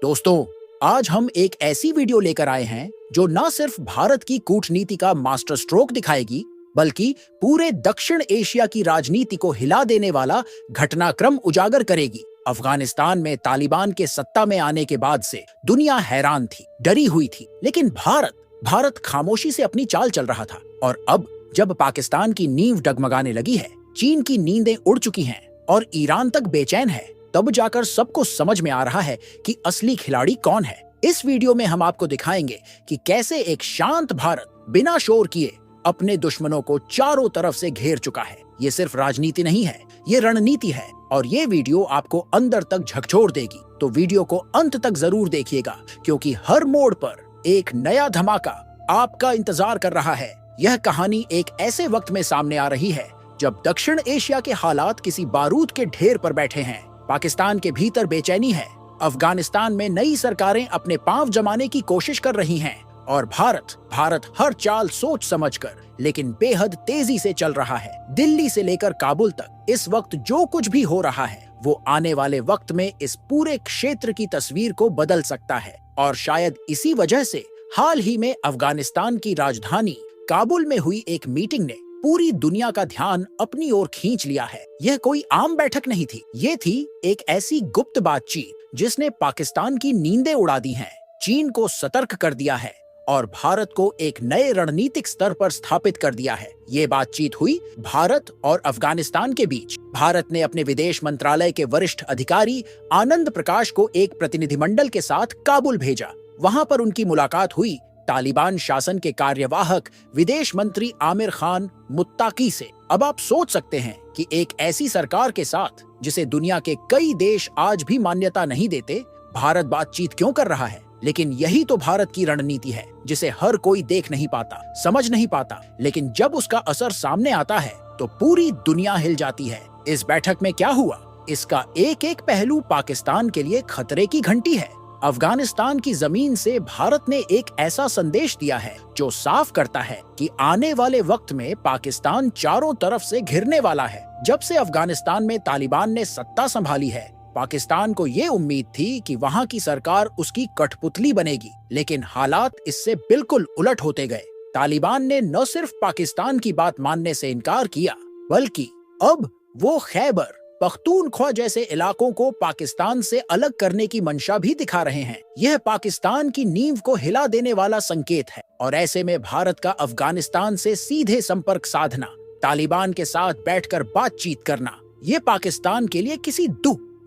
दोस्तों, आज हम एक ऐसी वीडियो लेकर आए हैं जो न सिर्फ भारत की कूटनीति का मास्टर स्ट्रोक दिखाएगी, बल्कि पूरे दक्षिण एशिया की राजनीति को हिला देने वाला घटनाक्रम उजागर करेगी। अफगानिस्तान में तालिबान के सत्ता में आने के बाद से दुनिया हैरान थी, डरी हुई थी, लेकिन भारत खामोशी से अपनी चाल चल रहा था। और अब जब पाकिस्तान की नींव डगमगाने लगी है, चीन की नींदें उड़ चुकी हैं और ईरान तक बेचैन है, तब जाकर सबको समझ में आ रहा है कि असली खिलाड़ी कौन है। इस वीडियो में हम आपको दिखाएंगे कि कैसे एक शांत भारत बिना शोर किए अपने दुश्मनों को चारों तरफ से घेर चुका है। ये सिर्फ राजनीति नहीं है, ये रणनीति है और ये वीडियो आपको अंदर तक झकझोर देगी। तो वीडियो को अंत तक जरूर देखिएगा, क्योंकि हर मोड़ पर एक नया धमाका आपका इंतजार कर रहा है। यह कहानी एक ऐसे वक्त में सामने आ रही है जब दक्षिण एशिया के हालात किसी बारूद के ढेर पर बैठे हैं। पाकिस्तान के भीतर बेचैनी है, अफगानिस्तान में नई सरकारें अपने पांव जमाने की कोशिश कर रही हैं और भारत हर चाल सोच समझकर लेकिन बेहद तेजी से चल रहा है। दिल्ली से लेकर काबुल तक इस वक्त जो कुछ भी हो रहा है वो आने वाले वक्त में इस पूरे क्षेत्र की तस्वीर को बदल सकता है। और शायद इसी वजह से हाल ही में अफगानिस्तान की राजधानी काबुल में हुई एक मीटिंग ने पूरी दुनिया का ध्यान अपनी ओर खींच लिया है। यह कोई आम बैठक नहीं थी, ये थी एक ऐसी गुप्त बातचीत जिसने पाकिस्तान की नींदें उड़ा दी हैं, चीन को सतर्क कर दिया है और भारत को एक नए रणनीतिक स्तर पर स्थापित कर दिया है। ये बातचीत हुई भारत और अफगानिस्तान के बीच। भारत ने अपने विदेश मंत्रालय के वरिष्ठ अधिकारी आनंद प्रकाश को एक प्रतिनिधिमंडल के साथ काबुल भेजा। वहां पर उनकी मुलाकात हुई तालिबान शासन के कार्यवाहक विदेश मंत्री आमिर खान मुत्ताकी से। अब आप सोच सकते हैं कि एक ऐसी सरकार के साथ जिसे दुनिया के कई देश आज भी मान्यता नहीं देते, भारत बातचीत क्यों कर रहा है। लेकिन यही तो भारत की रणनीति है, जिसे हर कोई देख नहीं पाता, समझ नहीं पाता, लेकिन जब उसका असर सामने आता है तो पूरी दुनिया हिल जाती है। इस बैठक में क्या हुआ, इसका एक एक पहलू पाकिस्तान के लिए खतरे की घंटी है। अफगानिस्तान की जमीन से भारत ने एक ऐसा संदेश दिया है जो साफ करता है कि आने वाले वक्त में पाकिस्तान चारों तरफ से घिरने वाला है। जब से अफगानिस्तान में तालिबान ने सत्ता संभाली है, पाकिस्तान को ये उम्मीद थी कि वहाँ की सरकार उसकी कठपुतली बनेगी, लेकिन हालात इससे बिल्कुल उलट होते गए। तालिबान ने न सिर्फ पाकिस्तान की बात मानने से इनकार किया, बल्कि अब वो खैबर पख्तूनख्वा जैसे इलाकों को पाकिस्तान से अलग करने की मंशा भी दिखा रहे हैं। यह पाकिस्तान की नींव को हिला देने वाला संकेत है और ऐसे में भारत का अफगानिस्तान से सीधे संपर्क साधना, तालिबान के साथ बैठकर बातचीत करना, ये पाकिस्तान के लिए किसी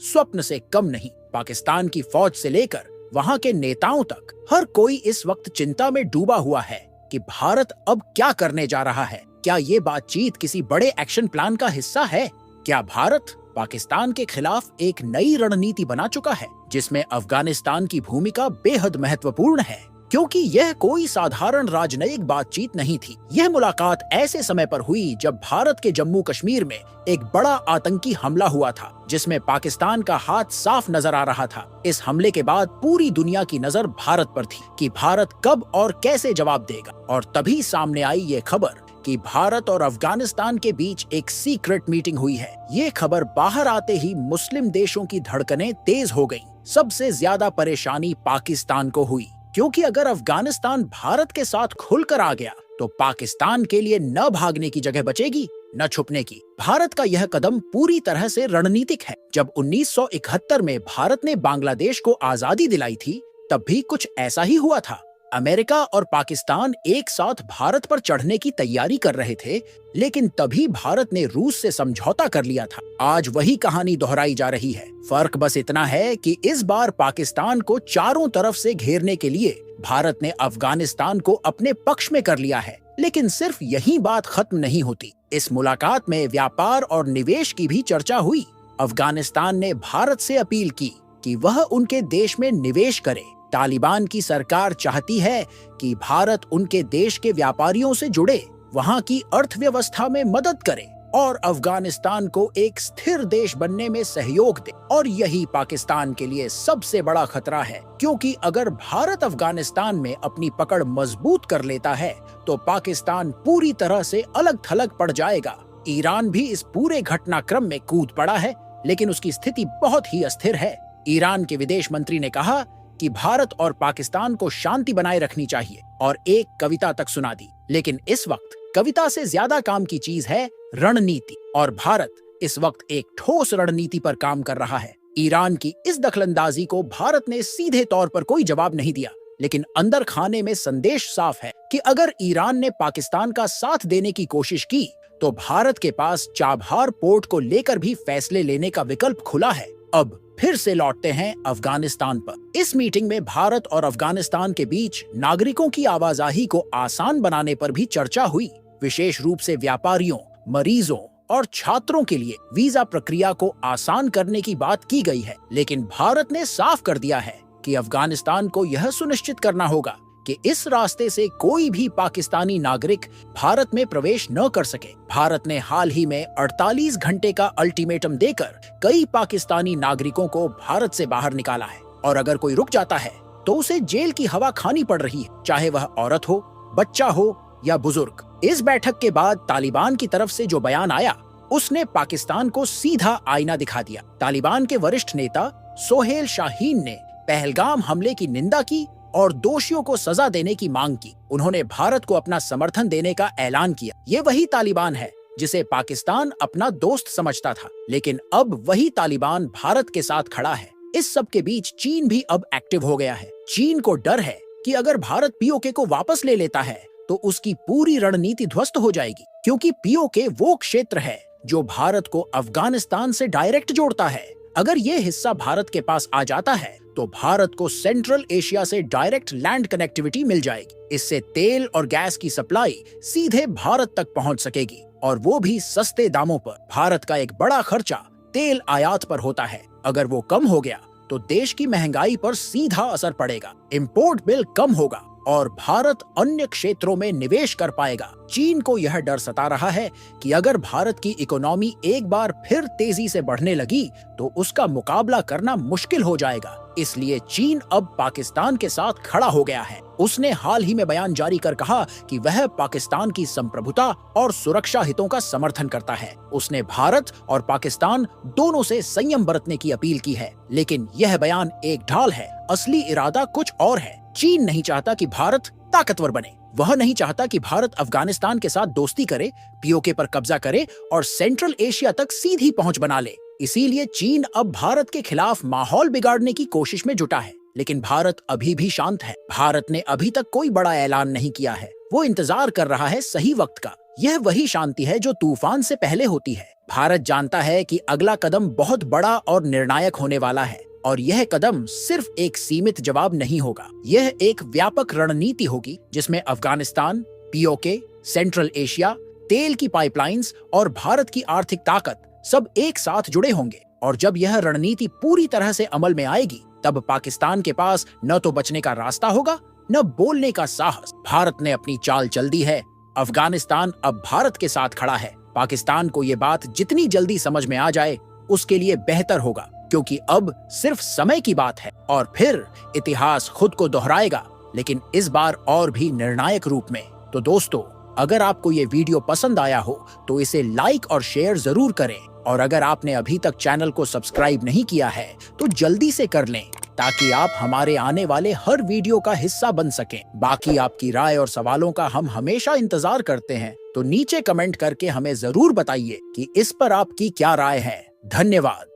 स्वप्न से कम नहीं। पाकिस्तान की फौज से लेकर वहाँ के नेताओं तक हर कोई इस वक्त चिंता में डूबा हुआ है कि भारत अब क्या करने जा रहा है। क्या ये बातचीत किसी बड़े एक्शन प्लान का हिस्सा है? क्या भारत पाकिस्तान के खिलाफ एक नई रणनीति बना चुका है जिसमें अफगानिस्तान की भूमिका बेहद महत्वपूर्ण है? क्योंकि यह कोई साधारण राजनयिक बातचीत नहीं थी। यह मुलाकात ऐसे समय पर हुई जब भारत के जम्मू कश्मीर में एक बड़ा आतंकी हमला हुआ था, जिसमें पाकिस्तान का हाथ साफ नजर आ रहा था। इस हमले के बाद पूरी दुनिया की नजर भारत पर थी कि भारत कब और कैसे जवाब देगा। और तभी सामने आई ये खबर कि भारत और अफगानिस्तान के बीच एक सीक्रेट मीटिंग हुई है। ये खबर बाहर आते ही मुस्लिम देशों की धड़कनें तेज हो गईं। सबसे ज्यादा परेशानी पाकिस्तान को हुई, क्योंकि अगर अफगानिस्तान भारत के साथ खुलकर आ गया तो पाकिस्तान के लिए न भागने की जगह बचेगी न छुपने की। भारत का यह कदम पूरी तरह से रणनीतिक है। जब 1971 में भारत ने बांग्लादेश को आजादी दिलाई थी, तब भी कुछ ऐसा ही हुआ था। अमेरिका और पाकिस्तान एक साथ भारत पर चढ़ने की तैयारी कर रहे थे, लेकिन तभी भारत ने रूस से समझौता कर लिया था। आज वही कहानी दोहराई जा रही है। फर्क बस इतना है कि इस बार पाकिस्तान को चारों तरफ से घेरने के लिए भारत ने अफगानिस्तान को अपने पक्ष में कर लिया है। लेकिन सिर्फ यही बात खत्म नहीं होती। इस मुलाकात में व्यापार और निवेश की भी चर्चा हुई। अफगानिस्तान ने भारत से अपील की कि वह उनके देश में निवेश करे। तालिबान की सरकार चाहती है कि भारत उनके देश के व्यापारियों से जुड़े, वहां की अर्थव्यवस्था में मदद करे और अफगानिस्तान को एक स्थिर देश बनने में सहयोग दे। और यही पाकिस्तान के लिए सबसे बड़ा खतरा है, क्योंकि अगर भारत अफगानिस्तान में अपनी पकड़ मजबूत कर लेता है तो पाकिस्तान पूरी तरह से अलग थलग पड़ जाएगा। ईरान भी इस पूरे घटनाक्रम में कूद पड़ा है, लेकिन उसकी स्थिति बहुत ही अस्थिर है। ईरान के विदेश मंत्री ने कहा कि भारत और पाकिस्तान को शांति बनाए रखनी चाहिए और एक कविता तक सुना दी। लेकिन इस वक्त कविता से ज्यादा काम की चीज है रणनीति, और भारत इस वक्त एक ठोस रणनीति पर काम कर रहा है। ईरान की इस दखलंदाजी को भारत ने सीधे तौर पर कोई जवाब नहीं दिया, लेकिन अंदर खाने में संदेश साफ है कि अगर ईरान ने पाकिस्तान का साथ देने की कोशिश की तो भारत के पास चाबहार पोर्ट को लेकर भी फैसले लेने का विकल्प खुला है। अब फिर से लौटते हैं अफगानिस्तान पर। इस मीटिंग में भारत और अफगानिस्तान के बीच नागरिकों की आवाजाही को आसान बनाने पर भी चर्चा हुई। विशेष रूप से व्यापारियों, मरीजों और छात्रों के लिए वीजा प्रक्रिया को आसान करने की बात की गई है। लेकिन भारत ने साफ कर दिया है कि अफगानिस्तान को यह सुनिश्चित करना होगा कि इस रास्ते से कोई भी पाकिस्तानी नागरिक भारत में प्रवेश न कर सके। भारत ने हाल ही में 48 घंटे का अल्टीमेटम देकर कई पाकिस्तानी नागरिकों को भारत से बाहर निकाला है, और अगर कोई रुक जाता है तो उसे जेल की हवा खानी पड़ रही है, चाहे वह औरत हो, बच्चा हो या बुजुर्ग। इस बैठक के बाद तालिबान की तरफ से जो बयान आया उसने पाकिस्तान को सीधा आईना दिखा दिया। तालिबान के वरिष्ठ नेता सोहेल शाहीन ने पहलगाम हमले की निंदा की और दोषियों को सजा देने की मांग की। उन्होंने भारत को अपना समर्थन देने का ऐलान किया। ये वही तालिबान है जिसे पाकिस्तान अपना दोस्त समझता था, लेकिन अब वही तालिबान भारत के साथ खड़ा है। इस सब के बीच चीन भी अब एक्टिव हो गया है। चीन को डर है कि अगर भारत पीओके को वापस ले लेता है तो उसकी पूरी रणनीति ध्वस्त हो जाएगी, क्योंकि पीओके वो क्षेत्र है जो भारत को अफगानिस्तान से डायरेक्ट जोड़ता है। अगर ये हिस्सा भारत के पास आ जाता है तो भारत को सेंट्रल एशिया से डायरेक्ट लैंड कनेक्टिविटी मिल जाएगी। इससे तेल और गैस की सप्लाई सीधे भारत तक पहुंच सकेगी, और वो भी सस्ते दामों पर। भारत का एक बड़ा खर्चा तेल आयात पर होता है। अगर वो कम हो गया तो देश की महंगाई पर सीधा असर पड़ेगा। इंपोर्ट बिल कम होगा और भारत अन्य क्षेत्रों में निवेश कर पाएगा। चीन को यह डर सता रहा है कि अगर भारत की इकोनॉमी एक बार फिर तेजी से बढ़ने लगी तो उसका मुकाबला करना मुश्किल हो जाएगा। इसलिए चीन अब पाकिस्तान के साथ खड़ा हो गया है। उसने हाल ही में बयान जारी कर कहा कि वह पाकिस्तान की संप्रभुता और सुरक्षा हितों का समर्थन करता है। उसने भारत और पाकिस्तान दोनों से संयम बरतने की अपील की है। लेकिन यह बयान एक ढाल है, असली इरादा कुछ और है। चीन नहीं चाहता कि भारत ताकतवर बने। वह नहीं चाहता कि भारत अफगानिस्तान के साथ दोस्ती करे, पीओके पर कब्जा करे और सेंट्रल एशिया तक सीधी पहुंच बना ले। इसीलिए चीन अब भारत के खिलाफ माहौल बिगाड़ने की कोशिश में जुटा है। लेकिन भारत अभी भी शांत है। भारत ने अभी तक कोई बड़ा ऐलान नहीं किया है। वो इंतजार कर रहा है सही वक्त का। यह वही शांति है जो तूफान से पहले होती है। भारत जानता है कि अगला कदम बहुत बड़ा और निर्णायक होने वाला है, और यह कदम सिर्फ एक सीमित जवाब नहीं होगा। यह एक व्यापक रणनीति होगी जिसमें अफगानिस्तान, पीओके, सेंट्रल एशिया, तेल की पाइपलाइंस और भारत की आर्थिक ताकत सब एक साथ जुड़े होंगे। और जब यह रणनीति पूरी तरह से अमल में आएगी तब पाकिस्तान के पास न तो बचने का रास्ता होगा, न बोलने का साहस। भारत ने अपनी चाल चल दी है। अफगानिस्तान अब भारत के साथ खड़ा है। पाकिस्तान को ये बात जितनी जल्दी समझ में आ जाए उसके लिए बेहतर होगा, क्योंकि अब सिर्फ समय की बात है और फिर इतिहास खुद को दोहराएगा, लेकिन इस बार और भी निर्णायक रूप में। तो दोस्तों, अगर आपको ये वीडियो पसंद आया हो तो इसे लाइक और शेयर जरूर करें, और अगर आपने अभी तक चैनल को सब्सक्राइब नहीं किया है तो जल्दी से कर लें, ताकि आप हमारे आने वाले हर वीडियो का हिस्सा बन सकें। बाकी आपकी राय और सवालों का हम हमेशा इंतजार करते हैं, तो नीचे कमेंट करके हमें जरूर बताइए कि इस पर आपकी क्या राय है। धन्यवाद।